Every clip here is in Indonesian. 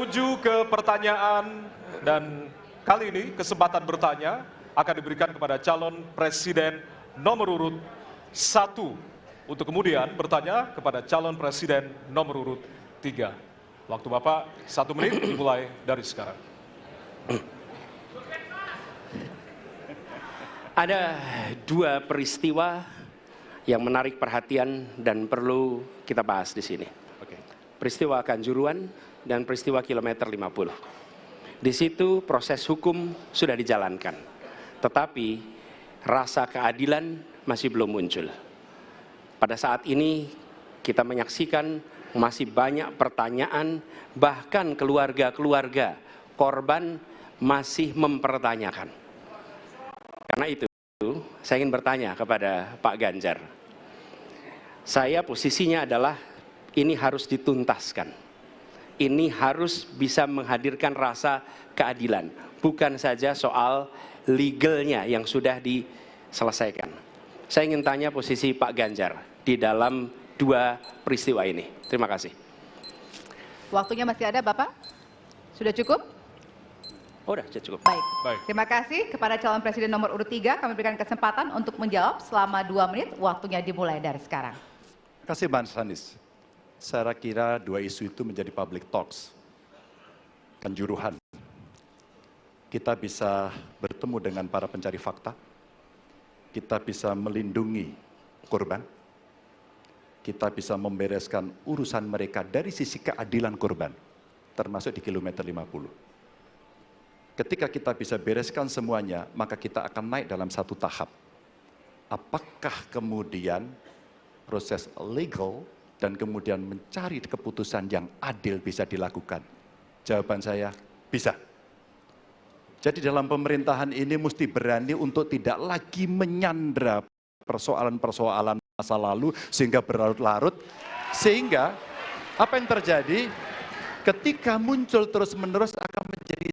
menuju ke pertanyaan, dan kali ini kesempatan bertanya akan diberikan kepada calon presiden nomor urut 1 untuk kemudian bertanya kepada calon presiden nomor urut 3. Waktu Bapak 1 menit dimulai dari sekarang. Ada dua peristiwa yang menarik perhatian dan perlu kita bahas di sini. Peristiwa Kanjuruhan dan peristiwa kilometer 50. Di situ proses hukum sudah dijalankan, tetapi rasa keadilan masih belum muncul. Pada saat ini kita menyaksikan masih banyak pertanyaan, bahkan keluarga-keluarga korban masih mempertanyakan. Karena itu saya ingin bertanya kepada Pak Ganjar. Saya posisinya adalah ini harus dituntaskan. Ini harus bisa menghadirkan rasa keadilan, bukan saja soal legalnya yang sudah diselesaikan. Saya ingin tanya posisi Pak Ganjar di dalam dua peristiwa ini. Terima kasih. Waktunya masih ada, Bapak? Sudah cukup? Oh, sudah cukup. Baik. Terima kasih kepada calon presiden nomor urut 3. Kami berikan kesempatan untuk menjawab selama 2 menit. Waktunya dimulai dari sekarang. Terima kasih, Mas Anies. Saya kira dua isu itu menjadi public talks. Kanjuruhan. Kita bisa bertemu dengan para pencari fakta. Kita bisa melindungi korban. Kita bisa membereskan urusan mereka dari sisi keadilan korban, termasuk di kilometer 50. Ketika kita bisa bereskan semuanya, maka kita akan naik dalam satu tahap. Apakah kemudian proses legal dan kemudian mencari keputusan yang adil bisa dilakukan? Jawaban saya, bisa. Jadi dalam pemerintahan ini mesti berani untuk tidak lagi menyandra persoalan-persoalan masa lalu sehingga berlarut-larut. Sehingga apa yang terjadi ketika muncul terus-menerus akan menjadi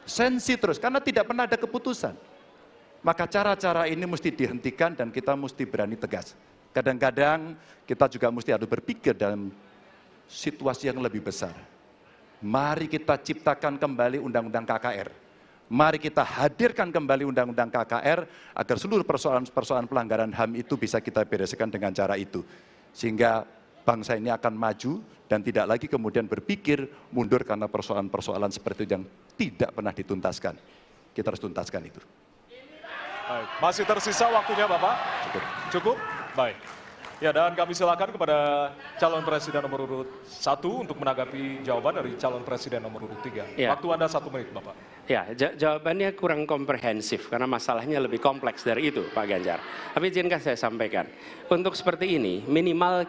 sensi terus, karena tidak pernah ada keputusan. Maka cara-cara ini mesti dihentikan dan kita mesti berani tegas. Kadang-kadang kita juga mesti harus berpikir dalam situasi yang lebih besar. Mari kita ciptakan kembali Undang-Undang KKR. Mari kita hadirkan kembali Undang-Undang KKR agar seluruh persoalan-persoalan pelanggaran HAM itu bisa kita bereskan dengan cara itu. Sehingga bangsa ini akan maju dan tidak lagi kemudian berpikir mundur karena persoalan-persoalan seperti itu yang tidak pernah dituntaskan. Kita harus tuntaskan itu. Baik. Masih tersisa waktunya, Bapak? Cukup? Baik. Ya, dan kami silakan kepada calon presiden nomor urut 1 untuk menanggapi jawaban dari calon presiden nomor urut 3. Ya. Waktu Anda 1 menit, Bapak. Ya, jawabannya kurang komprehensif karena masalahnya lebih kompleks dari itu, Pak Ganjar. Tapi izinkan saya sampaikan. Untuk seperti ini, minimal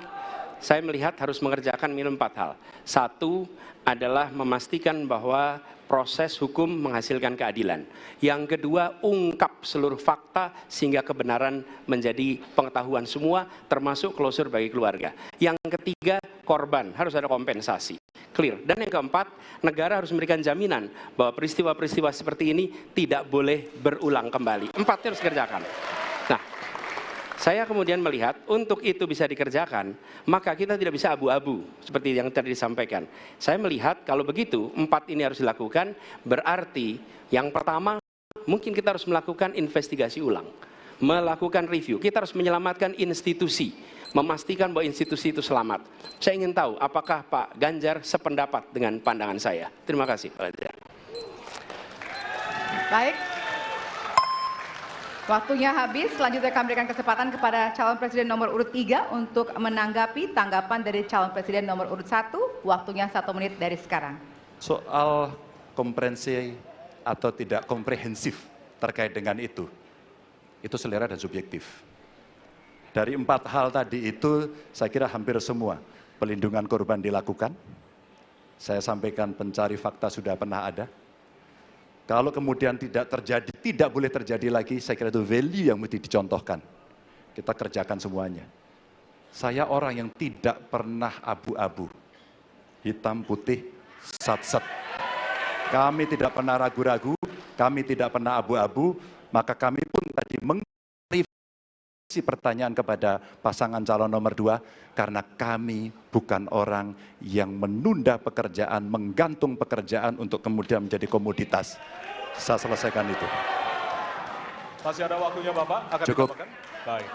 saya melihat harus mengerjakan minimum 4 hal. 1 adalah memastikan bahwa proses hukum menghasilkan keadilan. Yang kedua, ungkap seluruh fakta sehingga kebenaran menjadi pengetahuan semua, termasuk closure bagi keluarga. Yang ketiga, korban harus ada kompensasi. Clear. Dan yang keempat, negara harus memberikan jaminan bahwa peristiwa-peristiwa seperti ini tidak boleh berulang kembali. 4 harus dikerjakan. Nah, saya kemudian melihat untuk itu bisa dikerjakan, maka kita tidak bisa abu-abu seperti yang tadi disampaikan. Saya melihat kalau begitu 4 ini harus dilakukan, berarti yang pertama mungkin kita harus melakukan investigasi ulang, melakukan review. Kita harus menyelamatkan institusi, memastikan bahwa institusi itu selamat. Saya ingin tahu apakah Pak Ganjar sependapat dengan pandangan saya. Terima kasih, Pak Ganjar. Baik. Waktunya habis. Selanjutnya kami berikan kesempatan kepada calon presiden nomor urut 3 untuk menanggapi tanggapan dari calon presiden nomor urut 1. Waktunya 1 menit dari sekarang. Soal komprehensi atau tidak komprehensif terkait dengan itu selera dan subjektif. Dari 4 hal tadi itu, saya kira hampir semua pelindungan korban dilakukan. Saya sampaikan pencari fakta sudah pernah ada. Kalau kemudian tidak terjadi, tidak boleh terjadi lagi, saya kira itu value yang mesti dicontohkan. Kita kerjakan semuanya. Saya orang yang tidak pernah abu-abu. Hitam, putih, sat-set. Kami tidak pernah ragu-ragu, kami tidak pernah abu-abu, maka kami pun tadi pertanyaan kepada pasangan calon nomor 2, karena kami bukan orang yang menunda pekerjaan, menggantung pekerjaan untuk kemudian menjadi komoditas. Saya selesaikan itu. Masih ada waktunya Bapak, akan Cukup. ditambahkan? Baik.